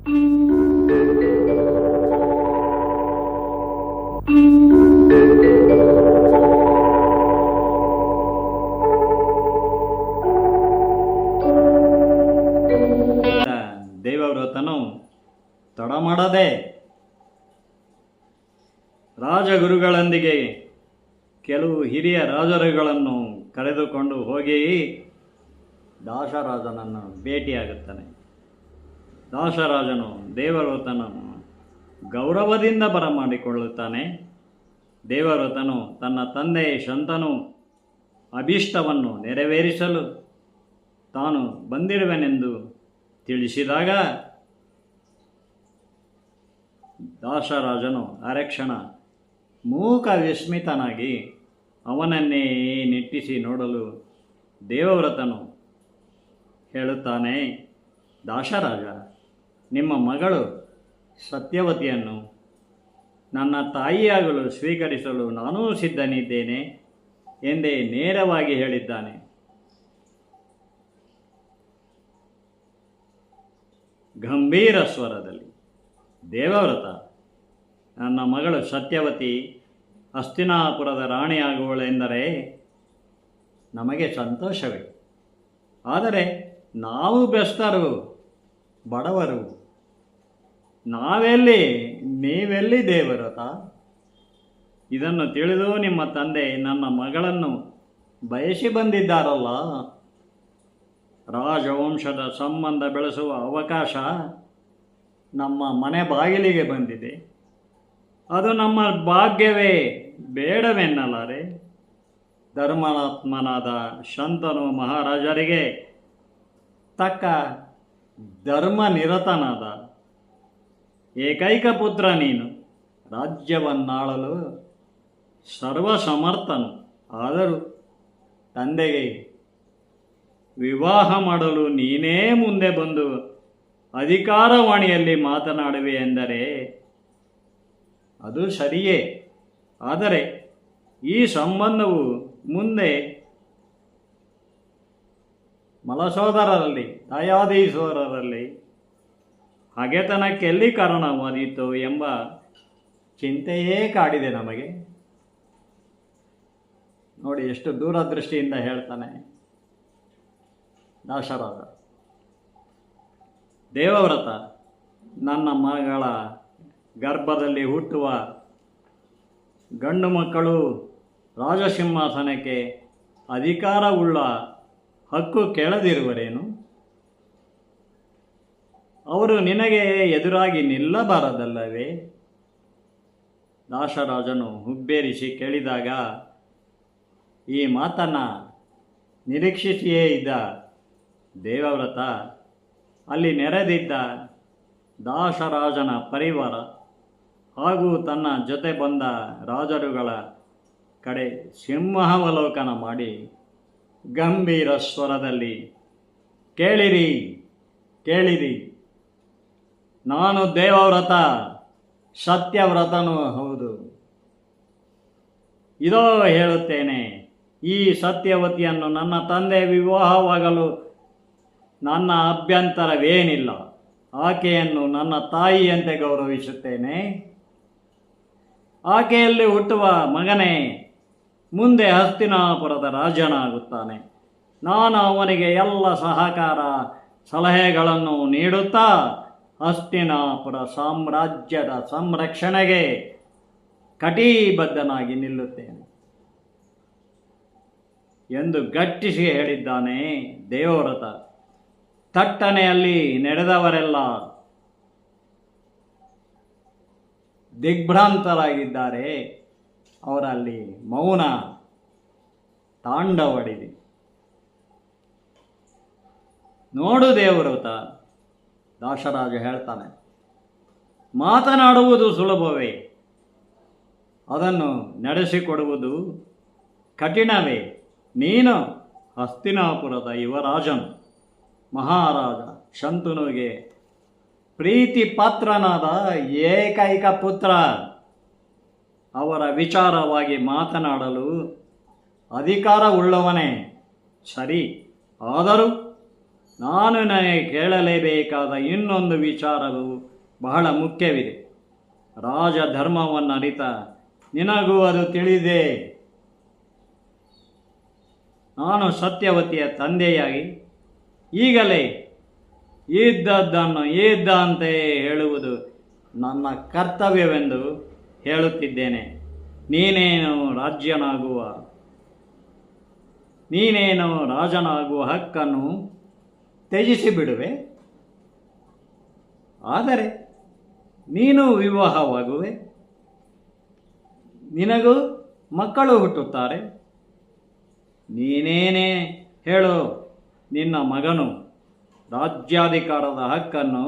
ದೇವವ್ರತನು ತಡ ಮಾಡದೆ ರಾಜಗುರುಗಳೊಂದಿಗೆ ಕೆಲವು ಹಿರಿಯ ರಾಜರುಗಳನ್ನು ಕರೆದುಕೊಂಡು ಹೋಗಿ ದಾಸರಾಜನನ್ನು ಭೇಟಿಯಾಗುತ್ತಾನೆ. ದಾಸರಾಜನು ದೇವವ್ರತನನ್ನು ಗೌರವದಿಂದ ಬರಮಾಡಿಕೊಳ್ಳುತ್ತಾನೆ. ದೇವವ್ರತನು ತನ್ನ ತಂದೆ ಶಂತನು ಅಭೀಷ್ಟವನ್ನು ನೆರವೇರಿಸಲು ತಾನು ಬಂದಿರುವೆನೆಂದು ತಿಳಿಸಿದಾಗ ದಾಸರಾಜನು ಅರಕ್ಷಣ ಮೂಕ ವಿಸ್ಮಿತನಾಗಿ ಅವನನ್ನೇ ನಿಟ್ಟಿಸಿ ನೋಡಲು ದೇವವ್ರತನು ಹೇಳುತ್ತಾನೆ, ದಾಸರಾಜ, ನಿಮ್ಮ ಮಗಳು ಸತ್ಯವತಿಯನ್ನು ನನ್ನ ತಾಯಿಯಾಗಲು ಸ್ವೀಕರಿಸಲು ನಾನೂ ಸಿದ್ಧನಿದ್ದೇನೆ ಎಂದೇ ನೇರವಾಗಿ ಹೇಳಿದ್ದಾನೆ. ಗಂಭೀರ ಸ್ವರದಲ್ಲಿ ದೇವವ್ರತ, ನನ್ನ ಮಗಳು ಸತ್ಯವತಿ ಹಸ್ತಿನಾಪುರದ ರಾಣಿಯಾಗುವಳೆಂದರೆ ನಮಗೆ ಸಂತೋಷವೇ. ಆದರೆ ನಾವು ಬೆಸ್ತರು, ಬಡವರು, ನಾವೆಲ್ಲಿ ನೀವೆಲ್ಲಿ ದೇವವ್ರತ? ಇದನ್ನು ತಿಳಿದು ನಿಮ್ಮ ತಂದೆ ನನ್ನ ಮಗಳನ್ನು ಬಯಸಿ ಬಂದಿದ್ದಾರಲ್ಲ. ರಾಜವಂಶದ ಸಂಬಂಧ ಬೆಳೆಸುವ ಅವಕಾಶ ನಮ್ಮ ಮನೆ ಬಾಗಿಲಿಗೆ ಬಂದಿದೆ. ಅದು ನಮ್ಮ ಭಾಗ್ಯವೇ, ಬೇಡವೆನ್ನಲಾರೆ. ಧರ್ಮಾತ್ಮನಾದ ಶಂತನು ಮಹಾರಾಜರಿಗೆ ತಕ್ಕ ಧರ್ಮನಿರತನಾದ ಏಕೈಕ ಪುತ್ರ ನೀನು. ರಾಜ್ಯವನ್ನಾಳಲು ಸರ್ವಸಮರ್ಥನು. ಆದರೂ ತಂದೆಗೆ ವಿವಾಹ ಮಾಡಲು ನೀನೇ ಮುಂದೆ ಬಂದು ಅಧಿಕಾರವಾಣಿಯಲ್ಲಿ ಮಾತನಾಡುವೆ ಎಂದರೆ ಅದು ಸರಿಯೇ. ಆದರೆ ಈ ಸಂಬಂಧವು ಮುಂದೆ ಮಲಸೋದರರಲ್ಲಿ, ದಯಾಧೀಶ್ವರರಲ್ಲಿ ಹಗೆತನಕ್ಕೆಲ್ಲಿ ಕಾರಣವಾದೀತು ಎಂಬ ಚಿಂತೆಯೇ ಕಾಡಿದೆ ನಮಗೆ. ನೋಡಿ ಎಷ್ಟು ದೂರದೃಷ್ಟಿಯಿಂದ ಹೇಳ್ತಾನೆ ದಾಸರಾಜ. ದೇವವ್ರತ ನನ್ನ ಮಗಳ ಗರ್ಭದಲ್ಲಿ ಹುಟ್ಟುವ ಗಂಡು ಮಕ್ಕಳು ರಾಜಸಿಂಹಾಸನಕ್ಕೆ ಅಧಿಕಾರವುಳ್ಳ ಹಕ್ಕು ಕೇಳದಿರುವರೇನು? ಅವರು ನಿನಗೆ ಎದುರಾಗಿ ನಿಲ್ಲಬಾರದಲ್ಲವೇ? ದಾಸರಾಜನು ಹುಬ್ಬೇರಿಸಿ ಕೇಳಿದಾಗ ಈ ಮಾತನ್ನು ನಿರೀಕ್ಷಿಸಿಯೇ ಇದ್ದ ದೇವವ್ರತ ಅಲ್ಲಿ ನೆರೆದಿದ್ದ ದಾಸರಾಜನ ಪರಿವಾರ ಹಾಗೂ ತನ್ನ ಜೊತೆ ಬಂದ ರಾಜರುಗಳ ಕಡೆ ಸಿಂಹಾವಲೋಕನ ಮಾಡಿ ಗಂಭೀರ ಸ್ವರದಲ್ಲಿ, ಕೇಳಿರಿ ಕೇಳಿರಿ, ನಾನು ದೇವವ್ರತ, ಸತ್ಯವ್ರತನೂ ಹೌದು. ಇದೋ ಹೇಳುತ್ತೇನೆ, ಈ ಸತ್ಯವತಿಯನ್ನು ನನ್ನ ತಂದೆ ವಿವಾಹವಾಗಲು ನನ್ನ ಅಭ್ಯಂತರವೇನಿಲ್ಲ. ಆಕೆಯನ್ನು ನನ್ನ ತಾಯಿಯಂತೆ ಗೌರವಿಸುತ್ತೇನೆ. ಆಕೆಯಲ್ಲಿ ಹುಟ್ಟುವ ಮಗನೇ ಮುಂದೆ ಹಸ್ತಿನಾಪುರದ ರಾಜನಾಗುತ್ತಾನೆ. ನಾನು ಅವನಿಗೆ ಎಲ್ಲ ಸಹಕಾರ ಸಲಹೆಗಳನ್ನು ನೀಡುತ್ತಾ ಹಸ್ತಿನಾಪುರ ಸಾಮ್ರಾಜ್ಯದ ಸಂರಕ್ಷಣೆಗೆ ಕಟಿಬದ್ಧನಾಗಿ ನಿಲ್ಲುತ್ತೇನೆ ಎಂದು ಗಟ್ಟಿಸಿ ಹೇಳಿದ್ದಾನೆ ದೇವವ್ರತ. ತಟ್ಟನೆಯಲ್ಲಿ ನಡೆದವರೆಲ್ಲ ದಿಗ್ಭ್ರಾಂತರಾಗಿದ್ದಾರೆ. ಅವರಲ್ಲಿ ಮೌನ ತಾಂಡವಡಿದೆ. ನೋಡು ದೇವವ್ರತ, ದಾಸರಾಜ ಹೇಳ್ತಾನೆ, ಮಾತನಾಡುವುದು ಸುಲಭವೇ, ಅದನ್ನು ನಡೆಸಿಕೊಡುವುದು ಕಠಿಣವೇ. ನೀನು ಹಸ್ತಿನಾಪುರದ ಯುವರಾಜನು, ಮಹಾರಾಜ ಶಂತನುಗೆ ಪ್ರೀತಿ ಪಾತ್ರನಾದ ಏಕೈಕ ಪುತ್ರ. ಅವರ ವಿಚಾರವಾಗಿ ಮಾತನಾಡಲು ಅಧಿಕಾರವುಳ್ಳವನೇ ಸರಿ. ಆದರೂ ನಾನು ನನಗೆ ಕೇಳಲೇಬೇಕಾದ ಇನ್ನೊಂದು ವಿಚಾರವು ಬಹಳ ಮುಖ್ಯವಿದೆ. ರಾಜಧರ್ಮವನ್ನು ಅರಿತ ನಿನಗೂ ಅದು ತಿಳಿದೆ. ನಾನು ಸತ್ಯವತಿಯ ತಂದೆಯಾಗಿ ಈಗಲೇ ಇದ್ದದ್ದನ್ನು ಇದ್ದಂತೆ ಹೇಳುವುದು ನನ್ನ ಕರ್ತವ್ಯವೆಂದು ಹೇಳುತ್ತಿದ್ದೇನೆ. ನೀನೇನು ರಾಜನಾಗುವ ಹಕ್ಕನ್ನು ತ್ಯಜಿಸಿ ಬಿಡುವೆ. ಆದರೆ ನೀನು ವಿವಾಹವಾಗುವೆ, ನಿನಗೂ ಮಕ್ಕಳು ಹುಟ್ಟುತ್ತಾರೆ. ನೀನೇನೇ ಹೇಳು, ನಿನ್ನ ಮಗನು ರಾಜ್ಯಾಧಿಕಾರದ ಹಕ್ಕನ್ನು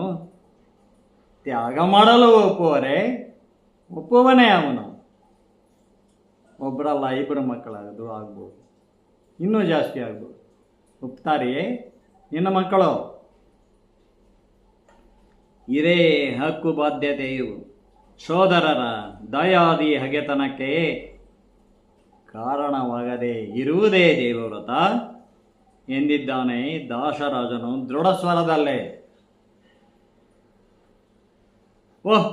ತ್ಯಾಗ ಮಾಡಲು ಒಪ್ಪುವನೇ ಅವನು. ಒಬ್ಬರಲ್ಲ, ಇಬ್ಬರು ಮಕ್ಕಳದು ಆಗ್ಬೋದು, ಇನ್ನೂ ಜಾಸ್ತಿ ಆಗ್ಬೋದು. ಒಪ್ತಾರೆಯೇ ನಿನ್ನ ಮಕ್ಕಳು? ಇದೇ ಹಕ್ಕು ಬಾಧ್ಯತೆಯು ಸೋದರರ ದಯಾದಿ ಹಗೆತನಕ್ಕೆ ಕಾರಣವಾಗದೆ ಇರುವುದೇ ದೇವವ್ರತ ಎಂದಿದ್ದಾನೆ ದಾಸರಾಜನು ದೃಢ ಸ್ವರದಲ್ಲೇ. ಓಹ್,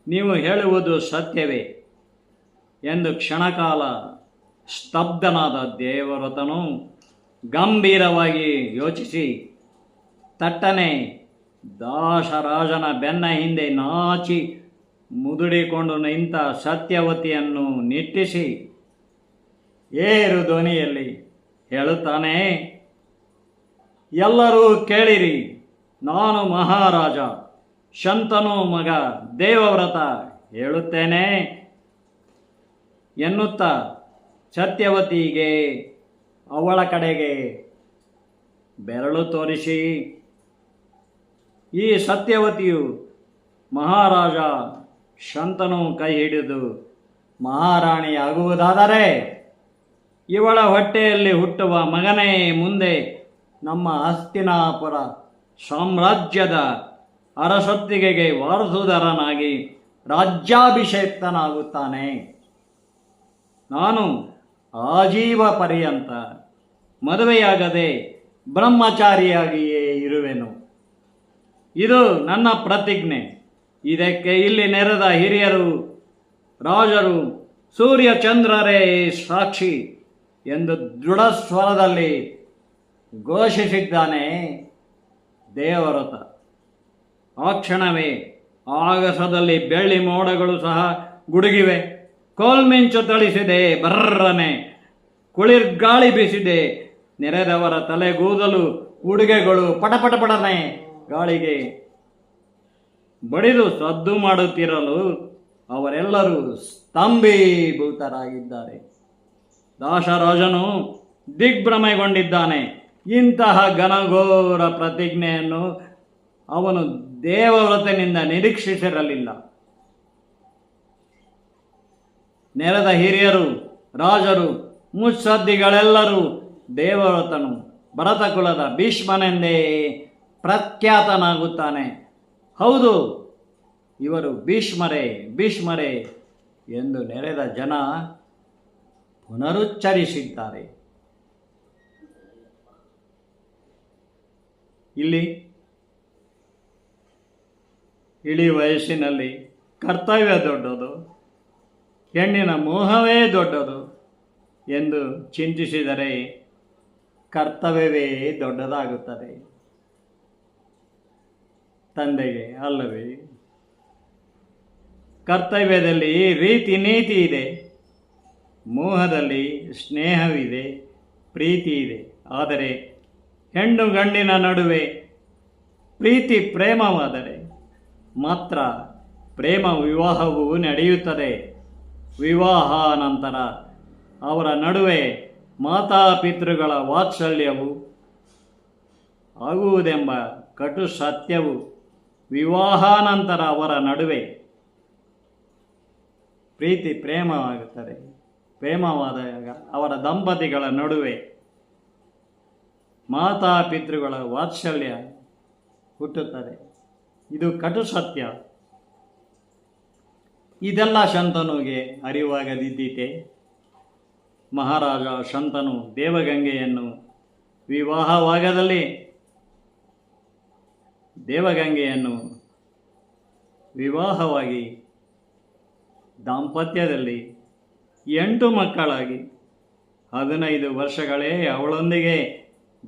ನೀವು ಹೇಳುವುದು ಸತ್ಯವೇ ಎಂದು ಕ್ಷಣಕಾಲ ಸ್ತಬ್ಧನಾದ ದೇವವ್ರತನು ಗಂಭೀರವಾಗಿ ಯೋಚಿಸಿ ತಟ್ಟನೆ ದಾಸರಾಜನ ಬೆನ್ನ ಹಿಂದೆ ನಾಚಿ ಮುದುಡಿಕೊಂಡು ನಿಂತ ಸತ್ಯವತಿಯನ್ನು ನಿಟ್ಟಿಸಿ ಏರು ಧ್ವನಿಯಲ್ಲಿ ಹೇಳುತ್ತಾನೆ, ಎಲ್ಲರೂ ಕೇಳಿರಿ, ನಾನು ಮಹಾರಾಜ ಶಂತನು ಮಗ ದೇವವ್ರತ ಹೇಳುತ್ತೇನೆ ಎನ್ನುತ್ತಾ ಸತ್ಯವತಿಗೆ ಅವಳ ಕಡೆಗೆ ಬೆರಳು ತೋರಿಸಿ, ಈ ಸತ್ಯವತಿಯು ಮಹಾರಾಜ ಶಂತನು ಕೈ ಹಿಡಿದು ಮಹಾರಾಣಿಯಾಗುವುದಾದರೆ ಇವಳ ಹೊಟ್ಟೆಯಲ್ಲಿ ಹುಟ್ಟುವ ಮಗನೇ ಮುಂದೆ ನಮ್ಮ ಹಸ್ತಿನಾಪುರ ಸಾಮ್ರಾಜ್ಯದ ಅರಸೊತ್ತಿಗೆಗೆ ವಾರಸುದಾರನಾಗಿ ರಾಜ್ಯಾಭಿಷೇಕ್ತನಾಗುತ್ತಾನೆ. ನಾನು ಆಜೀವ ಪರ್ಯಂತ ಮದುವೆಯಾಗದೆ ಬ್ರಹ್ಮಚಾರಿಯಾಗಿಯೇ ಇರುವೆನು. ಇದು ನನ್ನ ಪ್ರತಿಜ್ಞೆ. ಇದಕ್ಕೆ ಇಲ್ಲಿ ನೆರೆದ ಹಿರಿಯರು, ರಾಜರು, ಸೂರ್ಯಚಂದ್ರರೇ ಸಾಕ್ಷಿ ಎಂದು ದೃಢ ಸ್ವರದಲ್ಲಿ ಘೋಷಿಸಿದ್ದಾನೆ ದೇವವ್ರತ. ಆ ಕ್ಷಣವೇ ಆಗಸದಲ್ಲಿ ಬೆಳ್ಳಿ ಮೋಡಗಳು ಸಹ ಗುಡುಗಿವೆ. ಕೋಲ್ಮಿಂಚು ತಳಿಸಿದೆ, ಬರ್ರನೆ ಕುಳಿರ್ಗಾಳಿ ಬೀಸಿದೆ. ನೆರೆದವರ ತಲೆಗೂದಲು ಉಡುಗೆಗಳು ಪಟಪಟಪಟನೆ ಗಾಳಿಗೆ ಬಡಿದು ಸದ್ದು ಮಾಡುತ್ತಿರಲು ಅವರೆಲ್ಲರೂ ಸ್ತಂಭೀಭೂತರಾಗಿದ್ದಾರೆ. ದಾಸರಾಜನು ದಿಗ್ಭ್ರಮೆಗೊಂಡಿದ್ದಾನೆ. ಇಂತಹ ಘನಘೋರ ಪ್ರತಿಜ್ಞೆಯನ್ನು ಅವನು ದೇವವ್ರತನಿಂದ ನಿರೀಕ್ಷಿಸಿರಲಿಲ್ಲ. ನೆರೆದ ಹಿರಿಯರು, ರಾಜರು, ಮುತ್ಸದ್ದಿಗಳೆಲ್ಲರೂ ದೇವವ್ರತನು ಭರತಕುಲದ ಭೀಷ್ಮನೆಂದೇ ಪ್ರಖ್ಯಾತನಾಗುತ್ತಾನೆ. ಹೌದು, ಇವರು ಭೀಷ್ಮರೇ ಎಂದು ನೆರೆದ ಜನ ಪುನರುಚ್ಚರಿಸಿದ್ದಾರೆ. ಇಲ್ಲಿ ಇಳಿ ವಯಸ್ಸಿನಲ್ಲಿ ಕರ್ತವ್ಯ ದೊಡ್ಡದು, ಹೆಣ್ಣಿನ ಮೋಹವೇ ದೊಡ್ಡದು ಎಂದು ಚಿಂತಿಸಿದರೆ ಕರ್ತವ್ಯವೇ ದೊಡ್ಡದಾಗುತ್ತದೆ. ತಂದೆಗೆ ಅಲ್ಲವೇ? ಕರ್ತವ್ಯದಲ್ಲಿ ರೀತಿ ನೀತಿ ಇದೆ, ಮೋಹದಲ್ಲಿ ಸ್ನೇಹವಿದೆ, ಪ್ರೀತಿ ಇದೆ. ಆದರೆ ಹೆಣ್ಣು ಗಂಡಿನ ನಡುವೆ ಪ್ರೀತಿ ಪ್ರೇಮವಾದರೆ ಮಾತ್ರ ಪ್ರೇಮ ವಿವಾಹವು ನಡೆಯುತ್ತದೆ. ವಿವಾಹ ನಂತರ ಅವರ ನಡುವೆ ಮಾತಾಪಿತೃಗಳ ವಾತ್ಸಲ್ಯವು ಆಗುವುದೆಂಬ ಕಟು ಸತ್ಯವು ವಿವಾಹಾನಂತರ ಅವರ ನಡುವೆ ಪ್ರೀತಿ ಪ್ರೇಮವಾಗುತ್ತದೆ. ಪ್ರೇಮವಾದಾಗ ಅವರ ದಂಪತಿಗಳ ನಡುವೆ ಮಾತಾಪಿತೃಗಳ ವಾತ್ಸಲ್ಯ ಹುಟ್ಟುತ್ತದೆ. ಇದು ಕಟು ಸತ್ಯ. ಇದೆಲ್ಲ ಶಂತನುಗೆ ಅರಿವಾಗದಿದ್ದೀತೆ. ಮಹಾರಾಜ ಶಂತನು ದೇವಗಂಗೆಯನ್ನು ವಿವಾಹವಾಗದಲ್ಲಿ ದೇವಗಂಗೆಯನ್ನು ವಿವಾಹವಾಗಿ ದಾಂಪತ್ಯದಲ್ಲಿ 8 ಮಕ್ಕಳಾಗಿ 15 ವರ್ಷಗಳೇ ಅವಳೊಂದಿಗೆ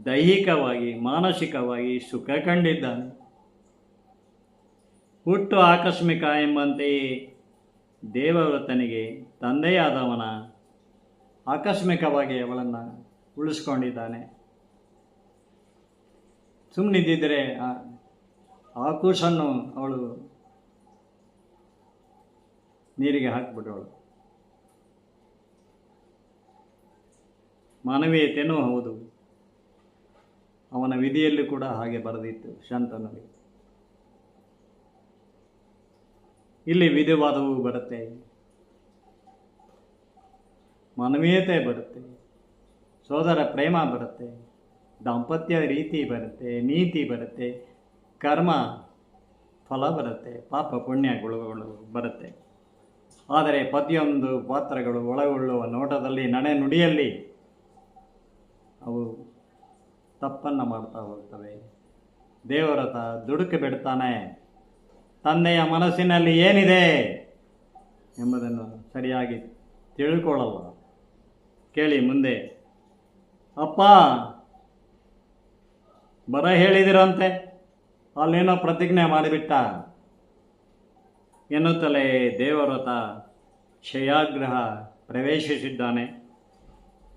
ದೈಹಿಕವಾಗಿ ಮಾನಸಿಕವಾಗಿ ಸುಖ ಕಂಡಿದ್ದಾನೆ. ಹುಟ್ಟು ಆಕಸ್ಮಿಕ ಎಂಬಂತೆಯೇ ದೇವವ್ರತನಿಗೆ ತಂದೆಯಾದವನ ಆಕಸ್ಮಿಕವಾಗಿ ಅವಳನ್ನು ಉಳಿಸ್ಕೊಂಡಿದ್ದಾನೆ. ಸುಮ್ಮನಿದ್ದಿದ್ದರೆ ಆ ಕೂಸನ್ನು ಅವಳು ನೀರಿಗೆ ಹಾಕಿಬಿಟ್ಟವಳು. ಮಾನವೀಯತೆಯೂ ಹೌದು, ಅವನ ವಿಧಿಯಲ್ಲೂ ಕೂಡ ಹಾಗೆ ಬರೆದಿತ್ತು ಶಂತನುಗೆ. ಇಲ್ಲಿ ವಿಧಿವಾದವೂ ಬರುತ್ತೆ, ಮಾನವೀಯತೆ ಬರುತ್ತೆ, ಸೋದರ ಪ್ರೇಮ ಬರುತ್ತೆ, ದಾಂಪತ್ಯ ರೀತಿ ಬರುತ್ತೆ, ನೀತಿ ಬರುತ್ತೆ, ಕರ್ಮ ಫಲ ಬರುತ್ತೆ, ಪಾಪ ಪುಣ್ಯಗಳು ಬರುತ್ತೆ. ಆದರೆ ಪ್ರತಿಯೊಂದು ಪಾತ್ರಗಳು ಒಳಗೊಳ್ಳುವ ನೋಟದಲ್ಲಿ, ನಡೆ ನುಡಿಯಲ್ಲಿ ಅವು ತಪ್ಪನ್ನು ಮಾಡ್ತಾ ಹೋಗ್ತವೆ. ದೇವರತ ದುಡುಕು ಬಿಡ್ತಾನೆ. ತಂದೆಯ ಮನಸ್ಸಿನಲ್ಲಿ ಏನಿದೆ ಎಂಬುದನ್ನು ಸರಿಯಾಗಿ ತಿಳ್ಕೊಳ್ಳಲ್ಲ. ಕೇಳಿ ಮುಂದೆ, ಅಪ್ಪ ಬರ ಹೇಳಿದಿರಂತೆ, ಅಲ್ಲೇನೋ ಪ್ರತಿಜ್ಞೆ ಮಾಡಿಬಿಟ್ಟ ಎನ್ನುತ್ತಲೇ ದೇವವ್ರತ ಶಯಾಗ್ರಹ ಪ್ರವೇಶಿಸಿದ್ದಾನೆ.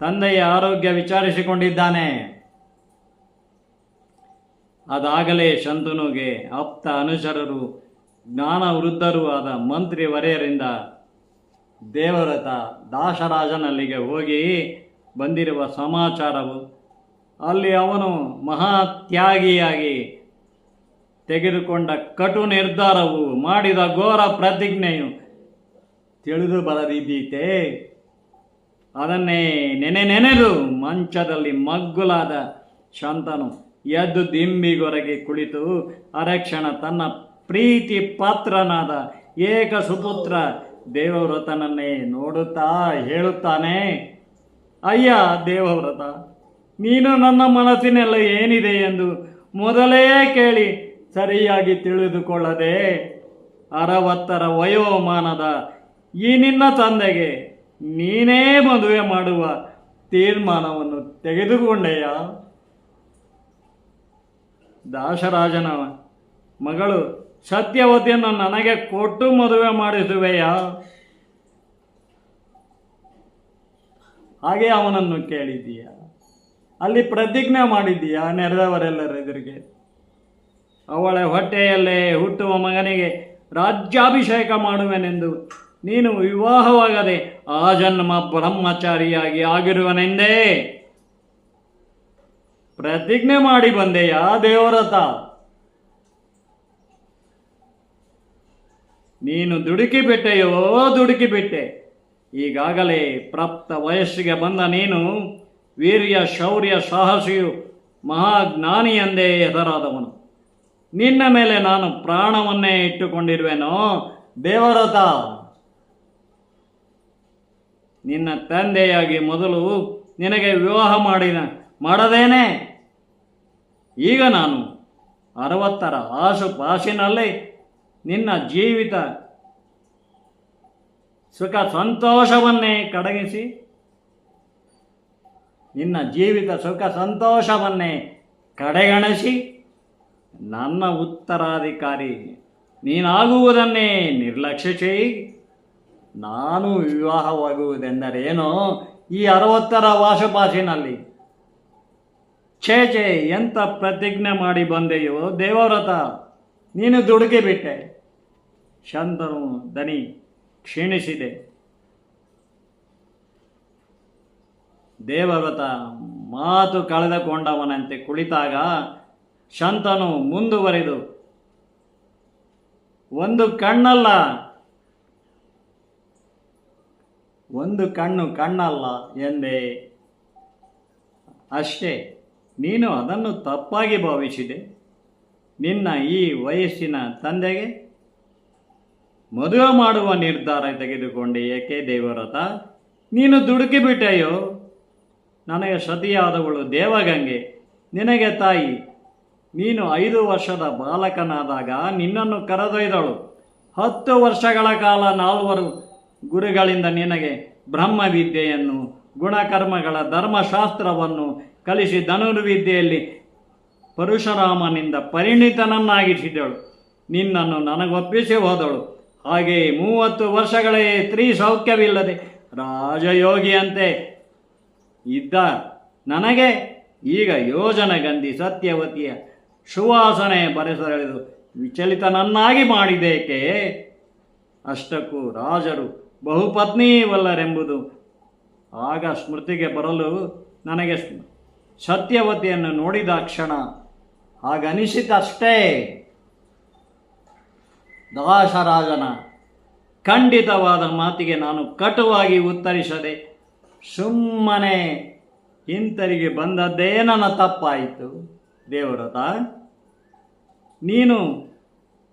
ತಂದೆಯ ಆರೋಗ್ಯ ವಿಚಾರಿಸಿಕೊಂಡಿದ್ದಾನೆ. ಅದಾಗಲೇ ಶಂತನುಗೆ ಆಪ್ತ ಅನುಚರರು, ಜ್ಞಾನ ವೃದ್ಧರೂ ಆದ ಮಂತ್ರಿ ವರೆಯರಿಂದ ದೇವವ್ರತ ದಾಸರಾಜನಲ್ಲಿಗೆ ಹೋಗಿ ಬಂದಿರುವ ಸಮಾಚಾರವು, ಅಲ್ಲಿ ಅವನು ಮಹಾತ್ಯಾಗಿಯಾಗಿ ತೆಗೆದುಕೊಂಡ ಕಟು ನಿರ್ಧಾರವು, ಮಾಡಿದ ಘೋರ ಪ್ರತಿಜ್ಞೆಯು ತಿಳಿದು ಬರದಿದ್ದೀತೆ. ಅದನ್ನೇ ನೆನೆದು ಮಂಚದಲ್ಲಿ ಮಗ್ಗುಲಾದ ಶಂತನು ಎದ್ದು ದಿಂಬಿಗೊರಗೆ ಕುಳಿತು ಅರಕ್ಷಣ ತನ್ನ ಪ್ರೀತಿ ಪಾತ್ರನಾದ ಏಕ ಸುಪುತ್ರ ದೇವವ್ರತನನ್ನೇ ನೋಡುತ್ತಾ ಹೇಳುತ್ತಾನೆ, ಅಯ್ಯ ದೇವವ್ರತ, ನೀನು ನನ್ನ ಮನಸ್ಸಿನೆಲ್ಲ ಏನಿದೆ ಎಂದು ಮೊದಲೇ ಕೇಳಿ ಸರಿಯಾಗಿ ತಿಳಿದುಕೊಳ್ಳದೆ 60ರ ವಯೋಮಾನದ ಈ ನಿನ್ನ ತಂದೆಗೆ ನೀನೇ ಮದುವೆ ಮಾಡುವ ತೀರ್ಮಾನವನ್ನು ತೆಗೆದುಕೊಂಡೆಯ? ದಾಸರಾಜನ ಮಗಳು ಸತ್ಯವತಿಯನ್ನು ನನಗೆ ಕೊಟ್ಟು ಮದುವೆ ಮಾಡಿಸುವೆಯ? ಹಾಗೆ ಅವನನ್ನು ಕೇಳಿದ್ದೀಯ, ಅಲ್ಲಿ ಪ್ರತಿಜ್ಞೆ ಮಾಡಿದ್ದೀಯಾ ನೆರೆದವರೆಲ್ಲರ ಎದುರಿಗೆ? ಅವಳ ಹೊಟ್ಟೆಯಲ್ಲೇ ಹುಟ್ಟುವ ಮಗನಿಗೆ ರಾಜ್ಯಾಭಿಷೇಕ ಮಾಡುವೆನೆಂದು ನೀನು ವಿವಾಹವಾಗದೆ ಆ ಜನ್ಮ ಬ್ರಹ್ಮಚಾರಿಯಾಗಿ ಆಗಿರುವನೆಂದೇ ಪ್ರತಿಜ್ಞೆ ಮಾಡಿ ಬಂದೆಯಾ ದೇವವ್ರತ? ನೀನು ದುಡುಕಿ ಬಿಟ್ಟೆ. ಈಗಾಗಲೇ ಪ್ರಾಪ್ತ ವಯಸ್ಸಿಗೆ ಬಂದ ನೀನು ವೀರ್ಯ ಶೌರ್ಯ ಸಾಹಸಿಯು ಮಹಾಜ್ಞಾನಿ ಎಂದೇ ಹೆಸರಾದವನು. ನಿನ್ನ ಮೇಲೆ ನಾನು ಪ್ರಾಣವನ್ನೇ ಇಟ್ಟುಕೊಂಡಿರುವೆನೋ ದೇವವ್ರತ? ನಿನ್ನ ತಂದೆಯಾಗಿ ಮೊದಲು ನಿನಗೆ ವಿವಾಹ ಮಾಡದೇನೆ ಈಗ ನಾನು 60ರ ಆಸುಪಾಸಿನಲ್ಲಿ ನಿನ್ನ ಜೀವಿತ ಸುಖ ಸಂತೋಷವನ್ನೇ ಕಡೆಗಣಿಸಿ ನನ್ನ ಉತ್ತರಾಧಿಕಾರಿ ನೀನಾಗುವುದನ್ನೇ ನಿರ್ಲಕ್ಷಿಸಿ ನಾನು ವಿವಾಹವಾಗುವುದೆಂದರೇನೋ ಈ 60ರ ವಾಸುಪಾಸಿನಲ್ಲಿ? ಛೇ ಎಂಥ ಪ್ರತಿಜ್ಞೆ ಮಾಡಿ ಬಂದೆಯೋ ದೇವವ್ರತ, ನೀನು ದುಡುಕಿಬಿಟ್ಟೆ. ಶಂತನು ದನಿ ಕ್ಷೀಣಿಸಿದೆ. ದೇವವ್ರತ ಮಾತು ಕಳೆದುಕೊಂಡವನಂತೆ ಕುಳಿತಾಗ ಶಂತನು ಮುಂದುವರಿದು, ಒಂದು ಕಣ್ಣಲ್ಲ ಎಂದೇ ಅಷ್ಟೇ. ನೀನು ಅದನ್ನು ತಪ್ಪಾಗಿ ಭಾವಿಸಿದೆ. ನಿನ್ನ ಈ ವಯಸ್ಸಿನ ತಂದೆಗೆ ಮದುವೆ ಮಾಡುವ ನಿರ್ಧಾರ ತೆಗೆದುಕೊಂಡೆ ಏಕೆ ದೇವವ್ರತ? ನೀನು ದುಡುಕಿಬಿಟ್ಟೆಯೋ? ನನಗೆ ಸತಿಯಾದವಳು ದೇವಗಂಗೆ, ನಿನಗೆ ತಾಯಿ. ನೀನು 5 ವರ್ಷದ ಬಾಲಕನಾದಾಗ ನಿನ್ನನ್ನು ಕರೆದೊಯ್ದಳು. 10 ವರ್ಷಗಳ ಕಾಲ 4 ಗುರುಗಳಿಂದ ನಿನಗೆ ಬ್ರಹ್ಮವಿದ್ಯೆಯನ್ನು, ಗುಣಕರ್ಮಗಳ ಧರ್ಮಶಾಸ್ತ್ರವನ್ನು ಕಲಿಸಿ ಧನುರ್ವಿದ್ಯೆಯಲ್ಲಿ ಪರಶುರಾಮನಿಂದ ಪರಿಣಿತನನ್ನಾಗಿಸಿದಳು. ನಿನ್ನನ್ನು ನನಗೊಪ್ಪಿಸಿ ಹೋದಳು. ಹಾಗೆಯೇ 30 ವರ್ಷಗಳೇ ಸ್ತ್ರೀ ಸೌಖ್ಯವಿಲ್ಲದೆ ರಾಜಯೋಗಿಯಂತೆ ಇದ್ದ ನನಗೆ ಈಗ ಯೋಜನಗಂಧಿ ಸತ್ಯವತಿಯ ಸುವಾಸನೆ ಬರೆಸೆಳೆದು ವಿಚಲಿತನನ್ನಾಗಿ ಮಾಡಿದೇಕೆ? ಅಷ್ಟಕ್ಕೂ ರಾಜರು ಬಹುಪತ್ನಿವಲ್ಲರೆಂಬುದು ಆಗ ಸ್ಮೃತಿಗೆ ಬರಲು ನನಗೆ ಸತ್ಯವತಿಯನ್ನು ನೋಡಿದ ಕ್ಷಣ ಹಾಗನಿಸಿತಷ್ಟೇ. ದಾಸರಾಜನ ಖಂಡಿತವಾದ ಮಾತಿಗೆ ನಾನು ಕಟುವಾಗಿ ಉತ್ತರಿಸದೆ ಸುಮ್ಮನೆ ಹಿಂತಿರುಗಿ ಬಂದದ್ದೇ ನನ್ನ ತಪ್ಪಾಯಿತು. ದೇವವ್ರತ, ನೀನು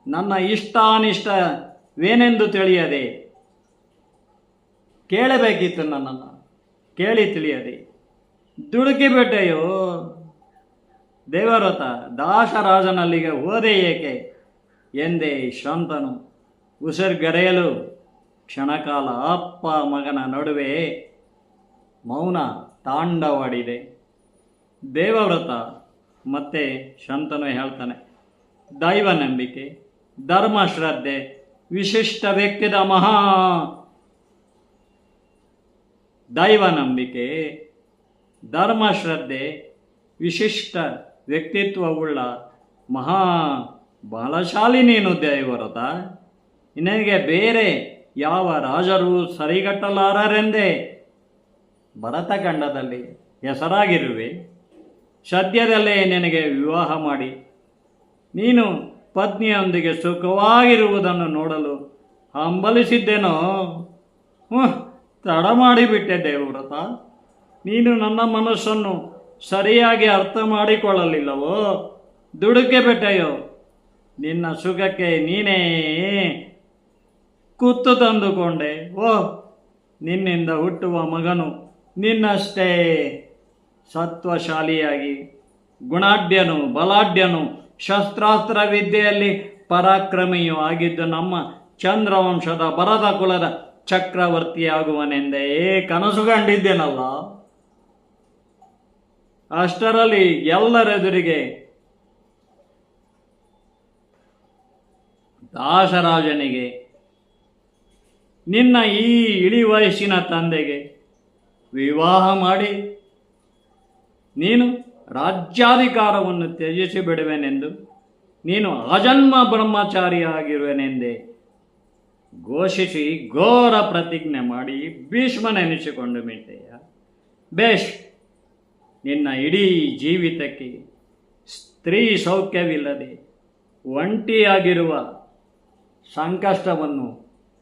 ನನ್ನ ಇಷ್ಟಾನಿಷ್ಟವೇನೆಂದು ತಿಳಿಯದೆ ಕೇಳಬೇಕಿತ್ತು. ನನ್ನನ್ನು ಕೇಳಿ ತಿಳಿಯದೆ ದುಡುಕಿಬಿಟ್ಟೆಯೋ ದೇವವ್ರತ. ದಾಸರಾಜನಲ್ಲಿಗೆ ಹೋದೆ ಏಕೆ ಎಂದೇ ಶಾಂತನು ಉಸಿರುಗರೆಯಲು ಕ್ಷಣಕಾಲ ಅಪ್ಪ ಮಗನ ನಡುವೆ ಮೌನ ತಾಂಡವಾಡಿದೆ. ದೇವವ್ರತ ಮತ್ತೆ ಶಾಂತನು ಹೇಳ್ತಾನೆ, ದೈವ ನಂಬಿಕೆ, ಧರ್ಮಶ್ರದ್ಧೆ, ವಿಶಿಷ್ಟ ವ್ಯಕ್ತಿದ ದೈವ ನಂಬಿಕೆ, ಧರ್ಮಶ್ರದ್ಧೆ, ವಿಶಿಷ್ಟ ವ್ಯಕ್ತಿತ್ವವುಳ್ಳ ಮಹಾ ಬಲಶಾಲಿ ನೀನು ದೇವವ್ರತ. ನಿನಗೆ ಬೇರೆ ಯಾವ ರಾಜರು ಸರಿಗಟ್ಟಲಾರರೆಂದೇ ಭರತಖಂಡದಲ್ಲಿ ಹೆಸರಾಗಿರುವೆ. ಸದ್ಯದಲ್ಲೇ ನಿನಗೆ ವಿವಾಹ ಮಾಡಿ ನೀನು ಪತ್ನಿಯೊಂದಿಗೆ ಸುಖವಾಗಿರುವುದನ್ನು ನೋಡಲು ಹಂಬಲಿಸಿದ್ದೇನೋ. ತಡ ಮಾಡಿಬಿಟ್ಟೆ ದೇವವ್ರತ. ನೀನು ನನ್ನ ಮನಸ್ಸನ್ನು ಸರಿಯಾಗಿ ಅರ್ಥ ಮಾಡಿಕೊಳ್ಳಲಿಲ್ಲವೋ? ದುಡುಕೆ ಬಿಟ್ಟೆಯೋ? ನಿನ್ನ ಸುಖಕ್ಕೆ ನೀನೇ ಕುತ್ತು ತಂದುಕೊಂಡೆ. ನಿನ್ನಿಂದ ಹುಟ್ಟುವ ಮಗನು ನಿನ್ನಷ್ಟೇ ಸತ್ವಶಾಲಿಯಾಗಿ ಗುಣಾಢ್ಯನು, ಬಲಾಢ್ಯನು, ಶಸ್ತ್ರಾಸ್ತ್ರ ವಿದ್ಯೆಯಲ್ಲಿ ಪರಾಕ್ರಮಿಯೂ ಆಗಿದ್ದು ನಮ್ಮ ಚಂದ್ರವಂಶದ ಭರತ ಕುಲದ ಚಕ್ರವರ್ತಿಯಾಗುವನೆಂದೇ ಕನಸು ಕಂಡಿದ್ದೇನಲ್ಲ. ಅಷ್ಟರಲ್ಲಿ ಎಲ್ಲರೆದುರಿಗೆ ದಾಸರಾಜನಿಗೆ, ನಿನ್ನ ಈ ಇಳಿ ವಯಸ್ಸಿನ ತಂದೆಗೆ ವಿವಾಹ ಮಾಡಿ ನೀನು ರಾಜ್ಯಾಧಿಕಾರವನ್ನು ತ್ಯಜಿಸಿ ಬಿಡುವೆನೆಂದು, ನೀನು ಆಜನ್ಮ ಬ್ರಹ್ಮಚಾರಿಯಾಗಿರುವೆನೆಂದೇ ಘೋಷಿಸಿ ಘೋರ ಪ್ರತಿಜ್ಞೆ ಮಾಡಿ ಭೀಷ್ಮನೆನಿಸಿಕೊಂಡು ಬಿಟ್ಟೆಯ. ಬೇಷ್, ನಿನ್ನ ಇಡೀ ಜೀವಿತಕ್ಕೆ ಸ್ತ್ರೀ ಸೌಖ್ಯವಿಲ್ಲದೆ ಒಂಟಿಯಾಗಿರುವ ಸಂಕಷ್ಟವನ್ನು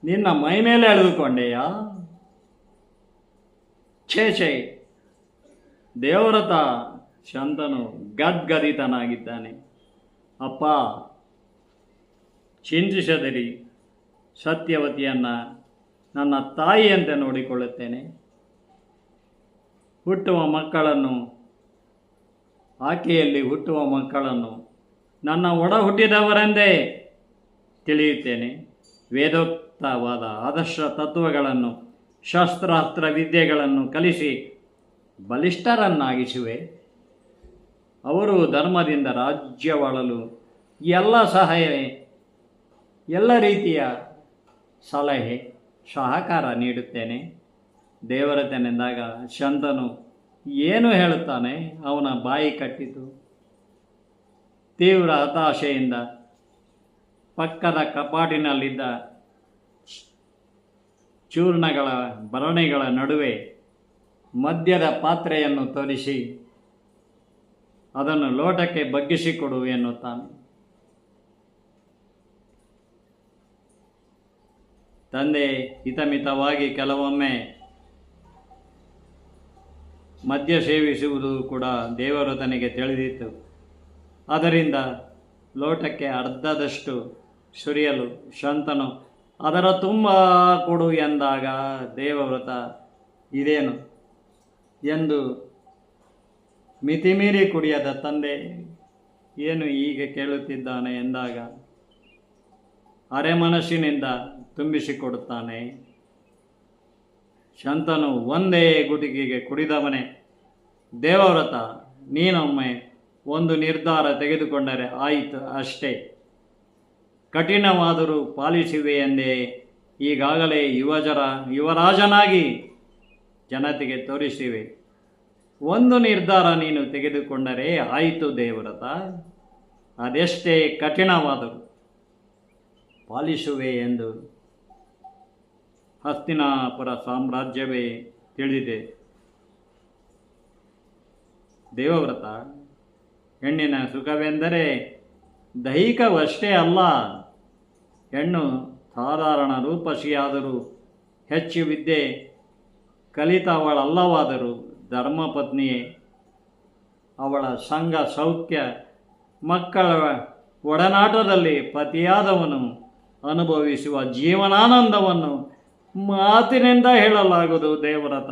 ನಿನ್ನ ಮೈ ಮೇಲೆ ಎಳೆದುಕೊಂಡೆಯ? ಛೇ, ದೇವವ್ರತ ಶಾಂತನು ಗದ್ಗದಿತನಾಗಿದ್ದಾನೆ. ಅಪ್ಪ, ಚಿಂತಿಸದಿರಿ. ಸತ್ಯವತಿಯನ್ನು ನನ್ನ ತಾಯಿಯಂತೆ ನೋಡಿಕೊಳ್ಳುತ್ತೇನೆ. ಆಕೆಯಲ್ಲಿ ಹುಟ್ಟುವ ಮಕ್ಕಳನ್ನು ನನ್ನ ಒಡ ಹುಟ್ಟಿದವರೆಂದೇ ತಿಳಿಯುತ್ತೇನೆ. ವೇದೋಕ್ತವಾದ ಆದರ್ಶ ತತ್ವಗಳನ್ನು, ಶಸ್ತ್ರಾಸ್ತ್ರ ವಿದ್ಯೆಗಳನ್ನು ಕಲಿಸಿ ಬಲಿಷ್ಠರನ್ನಾಗಿಸುವೆ. ಅವರು ಧರ್ಮದಿಂದ ರಾಜ್ಯವಾಳಲು ಎಲ್ಲ ರೀತಿಯ ಸಲಹೆ ಸಹಕಾರ ನೀಡುತ್ತೇನೆ. ದೇವರತೆನೆಂದಾಗ ಶಾಂತನು ಏನು ಹೇಳುತ್ತಾನೆ? ಅವನ ಬಾಯಿ ಕಟ್ಟಿತು. ತೀವ್ರ ಹತಾಶೆಯಿಂದ ಪಕ್ಕದ ಕಪಾಟಿನಲ್ಲಿದ್ದ ಚೂರ್ಣಗಳ ಭರಣಿಗಳ ನಡುವೆ ಮದ್ಯದ ಪಾತ್ರೆಯನ್ನು ತೋರಿಸಿ ಅದನ್ನು ಲೋಟಕ್ಕೆ ಬಗ್ಗಿಸಿಕೊಡು ಎನ್ನುತ್ತಾನೆ. ತಂದೆ ಹಿತಮಿತವಾಗಿ ಕೆಲವೊಮ್ಮೆ ಮದ್ಯ ಸೇವಿಸುವುದು ಕೂಡ ದೇವವ್ರತನಿಗೆ ತಿಳಿದಿತ್ತು. ಅದರಿಂದ ಲೋಟಕ್ಕೆ ಅರ್ಧದಷ್ಟು ಸುರಿಯಲು ಶಾಂತನು ಅದರ ತುಂಬ ಕೊಡು ಎಂದಾಗ ದೇವವ್ರತ ಇದೇನು ಎಂದು ಮಿತಿಮೀರಿ ಕುಡಿಯದ ತಂದೆ ಏನು ಹೀಗೆ ಕೇಳುತ್ತಿದ್ದಾನೆ ಎಂದಾಗ ಅರೆಮನಸ್ಸಿನಿಂದ ತುಂಬಿಸಿಕೊಡುತ್ತಾನೆ. ಶಂತನು ಒಂದೇ ಗುಟಿಗೆಗೆ ಕುಡಿದವನೇ. ದೇವವ್ರತ, ನೀನೊಮ್ಮೆ ಒಂದು ನಿರ್ಧಾರ ತೆಗೆದುಕೊಂಡರೆ ಆಯಿತು ಅಷ್ಟೇ. ಕಠಿಣವಾದರೂ ಪಾಲಿಸುವೆ ಎಂದೇ ಈಗಾಗಲೇ ಯುವರಾಜನಾಗಿ ಜನತೆಗೆ ತೋರಿಸಿವೆ. ಒಂದು ನಿರ್ಧಾರ ನೀನು ತೆಗೆದುಕೊಂಡರೆ ಆಯಿತು ದೇವವ್ರತ, ಅದೆಷ್ಟೇ ಕಠಿಣವಾದರೂ ಪಾಲಿಸುವೆ ಎಂದು ಹಸ್ತಿನಾಪುರ ಸಾಮ್ರಾಜ್ಯವೇ ತಿಳಿದಿದೆ. ದೇವವ್ರತ, ಹೆಣ್ಣಿನ ಸುಖವೆಂದರೆ ದೈಹಿಕವಷ್ಟೇ ಅಲ್ಲ. ಹೆಣ್ಣು ಸಾಧಾರಣ ರೂಪಸಿಯಾದರೂ ಹೆಚ್ಚು ವಿದ್ಯೆ ಕಲಿತವಳಲ್ಲವಾದರೂ ಧರ್ಮಪತ್ನಿಯೇ. ಅವಳ ಸಂಘ ಸೌಖ್ಯ ಮಕ್ಕಳ ಒಡನಾಟದಲ್ಲಿ ಪತಿಯಾದವನು ಅನುಭವಿಸುವ ಜೀವನಾನಂದವನ್ನು ಮಾತಿನಿಂದ ಹೇಳಲಾಗದು ದೇವವ್ರತ.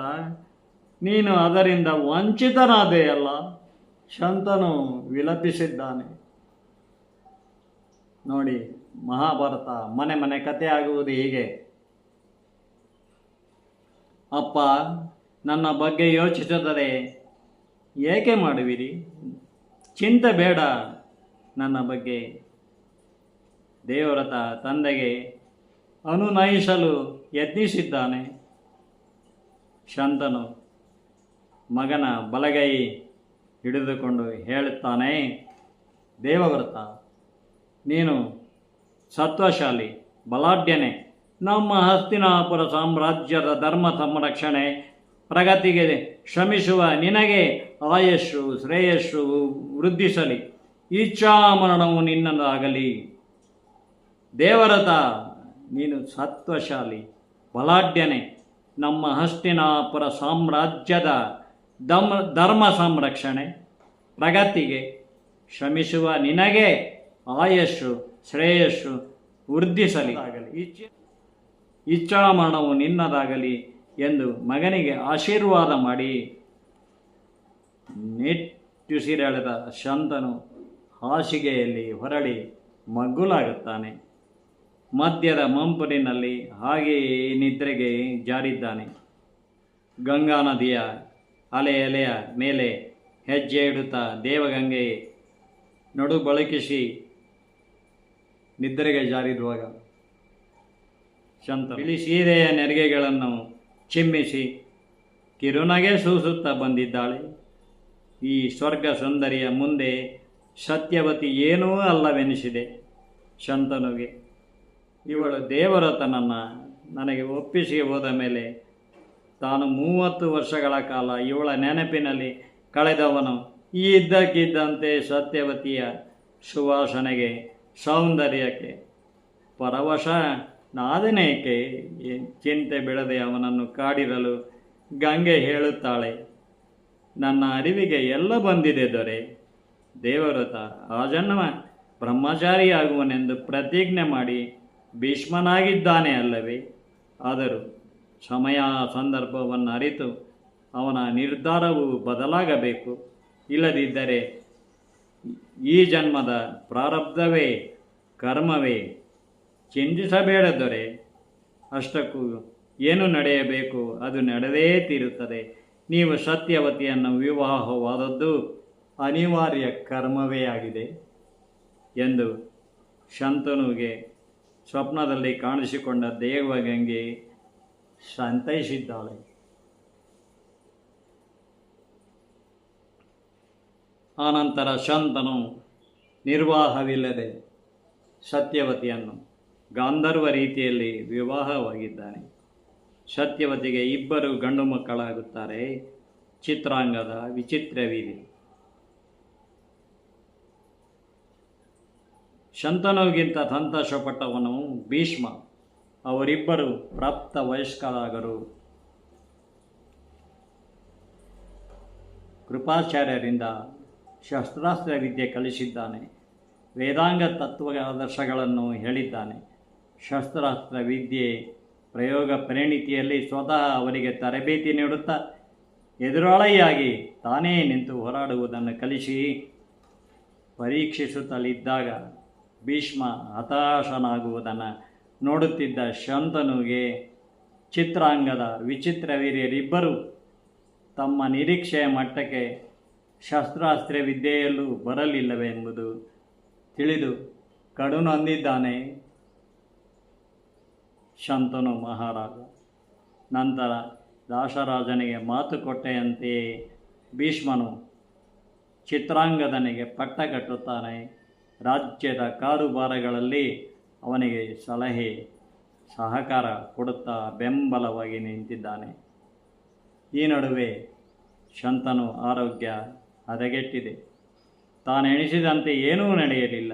ನೀನು ಅದರಿಂದ ವಂಚಿತನಾದೆಯಲ್ಲ. ಶಂತನು ವಿಲಪಿಸಿದ್ದಾನೆ. ನೋಡಿ, ಮಹಾಭಾರತ ಮನೆ ಮನೆ ಕಥೆಯಾಗುವುದು ಹೀಗೆ. ಅಪ್ಪ, ನನ್ನ ಬಗ್ಗೆ ಯೋಚಿಸಿದರೆ ಏಕೆ ಮಾಡುವಿರಿ? ಚಿಂತೆ ಬೇಡ ನನ್ನ ಬಗ್ಗೆ. ದೇವವ್ರತ ತಂದೆಗೆ ಅನುನಯಿಸಲು ಯತ್ನಿಸಿದ್ದಾನೆ. ಶಂತನು ಮಗನ ಬಲಗೈ ಹಿಡಿದುಕೊಂಡು ಹೇಳುತ್ತಾನೆ, ದೇವವ್ರತ, ನೀನು ಸತ್ವಶಾಲಿ, ಬಲಾಢ್ಯನೇ. ನಮ್ಮ ಹಸ್ತಿನಾಪುರ ಸಾಮ್ರಾಜ್ಯದ ಧರ್ಮ ಸಂರಕ್ಷಣೆ ಪ್ರಗತಿಗೆ ಶ್ರಮಿಸುವ ನಿನಗೆ ಆಯಸ್ಸು ಶ್ರೇಯಸ್ಸು ವೃದ್ಧಿಸಲಿ. ಇಚ್ಛಾಮರಣವು ನಿನ್ನದಾಗಲಿ. ದೇವವ್ರತ, ನೀನು ಸತ್ವಶಾಲಿ, ಬಲಾಢ್ಯನೇ. ನಮ್ಮ ಹಸ್ತಿನಾಪುರ ಸಾಮ್ರಾಜ್ಯದ ಧರ್ಮ ಸಂರಕ್ಷಣೆ ಪ್ರಗತಿಗೆ ಶ್ರಮಿಸುವ ನಿನಗೆ ಆಯಸ್ಸು ಶ್ರೇಯಸ್ಸು ವೃದ್ಧಿಸಲಿ. ಇಚ್ಛಾಮರಣವು ನಿನ್ನದಾಗಲಿ ಎಂದು ಮಗನಿಗೆ ಆಶೀರ್ವಾದ ಮಾಡಿ ನಿಟ್ಟುಸಿರೆಳೆದ ಶಂತನು ಹಾಸಿಗೆಯಲ್ಲಿ ಹೊರಳಿ ಮಗ್ಗುಲಾಗುತ್ತಾನೆ. ಮದ್ಯದ ಮಂಪರಿನಲ್ಲಿ ಹಾಗೆಯೇ ನಿದ್ರೆಗೆ ಜಾರಿದ್ದಾನೆ. ಗಂಗಾ ನದಿಯ ಅಲೆಯ ಮೇಲೆ ಹೆಜ್ಜೆ ಇಡುತ್ತಾ ದೇವಗಂಗೆ ನಡು ಬಳಕಿಸಿ ನಿದ್ರೆಗೆ ಜಾರಿರುವಾಗ ಶಂತ ಬಿಳಿ ಸೀರೆಯ ನೆರಿಗೆಗಳನ್ನು ಚಿಮ್ಮಿಸಿ ಕಿರುನಗೆ ಸೂಸುತ್ತಾ ಬಂದಿದ್ದಾಳೆ. ಈ ಸ್ವರ್ಗ ಸುಂದರಿಯ ಮುಂದೆ ಸತ್ಯವತಿ ಏನೂ ಅಲ್ಲವೆನಿಸಿದೆ ಶಂತನುಗೆ. ಇವಳು ದೇವವ್ರತನನ್ನು ನನಗೆ ಒಪ್ಪಿಸಿ ಹೋದ ಮೇಲೆ ತಾನು 30 ವರ್ಷಗಳ ಕಾಲ ಇವಳ ನೆನಪಿನಲ್ಲಿ ಕಳೆದವನು ಇದ್ದಕ್ಕಿದ್ದಂತೆ ಸತ್ಯವತಿಯ ಸುವಾಸನೆಗೆ ಸೌಂದರ್ಯಕ್ಕೆ ಪರವಶ ನಾದನೇಕೆ ಚಿಂತೆ ಬಿಡದೆ ಅವನನ್ನು ಕಾಡಿರಲು ಗಂಗೆ ಹೇಳುತ್ತಾಳೆ, ನನ್ನ ಅರಿವಿಗೆ ಎಲ್ಲ ಬಂದಿದೆ ದೊರೆ. ದೇವವ್ರತ ಆ ಜನ್ಮ ಬ್ರಹ್ಮಚಾರಿಯಾಗುವನೆಂದು ಪ್ರತಿಜ್ಞೆ ಮಾಡಿ ಭೀಷ್ಮನಾಗಿದ್ದಾನೆ ಅಲ್ಲವೇ? ಆದರೂ ಸಮಯ ಸಂದರ್ಭವನ್ನು ಅರಿತು ಅವನ ನಿರ್ಧಾರವು ಬದಲಾಗಬೇಕು. ಇಲ್ಲದಿದ್ದರೆ ಈ ಜನ್ಮದ ಪ್ರಾರಬ್ಧವೇ ಕರ್ಮವೇ ಚಿಂತಿಸಬೇಡ ದೊರೆ. ಅಷ್ಟಕ್ಕೂ ಏನು ನಡೆಯಬೇಕು ಅದು ನಡೆದೇ ತೀರುತ್ತದೆ. ನೀವು ಸತ್ಯವತಿಯನ್ನು ವಿವಾಹವಾದದ್ದು ಅನಿವಾರ್ಯ ಕರ್ಮವೇ ಆಗಿದೆ ಎಂದು ಶಂತನುಗೆ ಸ್ವಪ್ನದಲ್ಲಿ ಕಾಣಿಸಿಕೊಂಡ ದೇವಗಂಗೆ ಸಂತೈಸಿದ್ದಾಳೆ. ಆನಂತರ ಶಂತನು ನಿರ್ವಾಹವಿಲ್ಲದೆ ಸತ್ಯವತಿಯನ್ನು ಗಾಂಧರ್ವ ರೀತಿಯಲ್ಲಿ ವಿವಾಹವಾಗಿದ್ದಾನೆ. ಸತ್ಯವತಿಗೆ 2 ಗಂಡು ಮಕ್ಕಳಾಗುತ್ತಾರೆ. ಚಿತ್ರಾಂಗದ ವಿಚಿತ್ರವಿದೆ. ಶಂತನುಗಿಂತ ಸಂತೋಷಪಟ್ಟವನು ಭೀಷ್ಮ. ಅವರಿಬ್ಬರು ಪ್ರಾಪ್ತ ವಯಸ್ಕರಾಗರು. ಕೃಪಾಚಾರ್ಯರಿಂದ ಶಸ್ತ್ರಾಸ್ತ್ರ ವಿದ್ಯೆ ಕಲಿಸಿದ್ದಾನೆ. ವೇದಾಂಗ ತತ್ವ ಆದರ್ಶಗಳನ್ನು ಹೇಳಿದ್ದಾನೆ. ಶಸ್ತ್ರಾಸ್ತ್ರ ವಿದ್ಯೆ ಪ್ರಯೋಗ ಪರಿಣಿತಿಯಲ್ಲಿ ಸ್ವತಃ ಅವರಿಗೆ ತರಬೇತಿ ನೀಡುತ್ತಾ ಎದುರಾಳಿಯಾಗಿ ತಾನೇ ನಿಂತು ಹೋರಾಡುವುದನ್ನು ಕಲಿಸಿ ಪರೀಕ್ಷಿಸುತ್ತಲಿದ್ದಾಗ ಭೀಷ್ಮ ಹತಾಶನಾಗುವುದನ್ನು ನೋಡುತ್ತಿದ್ದ ಶಂತನುಗೆ ಚಿತ್ರಾಂಗದ ವಿಚಿತ್ರವೀರ್ಯರಿಬ್ಬರು ತಮ್ಮ ನಿರೀಕ್ಷೆಯ ಮಟ್ಟಕ್ಕೆ ಶಸ್ತ್ರಾಸ್ತ್ರ ವಿದ್ಯೆಯಲ್ಲೂ ಬರಲಿಲ್ಲವೆಂಬುದು ತಿಳಿದು ಕಡುನೊಂದಿದ್ದಾನೆ ಶಂತನು ಮಹಾರಾಜ. ನಂತರ ದಾಸರಾಜನಿಗೆ ಮಾತು ಕೊಟ್ಟೆಯಂತೆಯೇ ಭೀಷ್ಮನು ಚಿತ್ರಾಂಗದನಿಗೆ ಪಟ್ಟ ಕಟ್ಟುತ್ತಾನೆ. ರಾಜ್ಯದ ಕಾರುಬಾರಗಳಲ್ಲಿ ಅವನಿಗೆ ಸಲಹೆ ಸಹಕಾರ ಕೊಡುತ್ತಾ ಬೆಂಬಲವಾಗಿ ನಿಂತಿದ್ದಾನೆ. ಈ ನಡುವೆ ಶಂತನು ಆರೋಗ್ಯ ಹದಗೆಟ್ಟಿದೆ. ತಾನೆಣಿಸಿದಂತೆ ಏನೂ ನಡೆಯಲಿಲ್ಲ.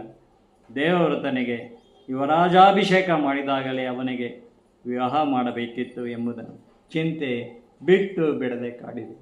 ದೇವವ್ರತನಿಗೆ ಯುವರಾಜಾಭಿಷೇಕ ಮಾಡಿದಾಗಲೇ ಅವನಿಗೆ ವಿವಾಹ ಮಾಡಬೇಕಿತ್ತು ಎಂಬುದನ್ನು ಚಿಂತೆ ಬಿಟ್ಟು ಬಿಡದೆ ಕಾಡಿದೆ.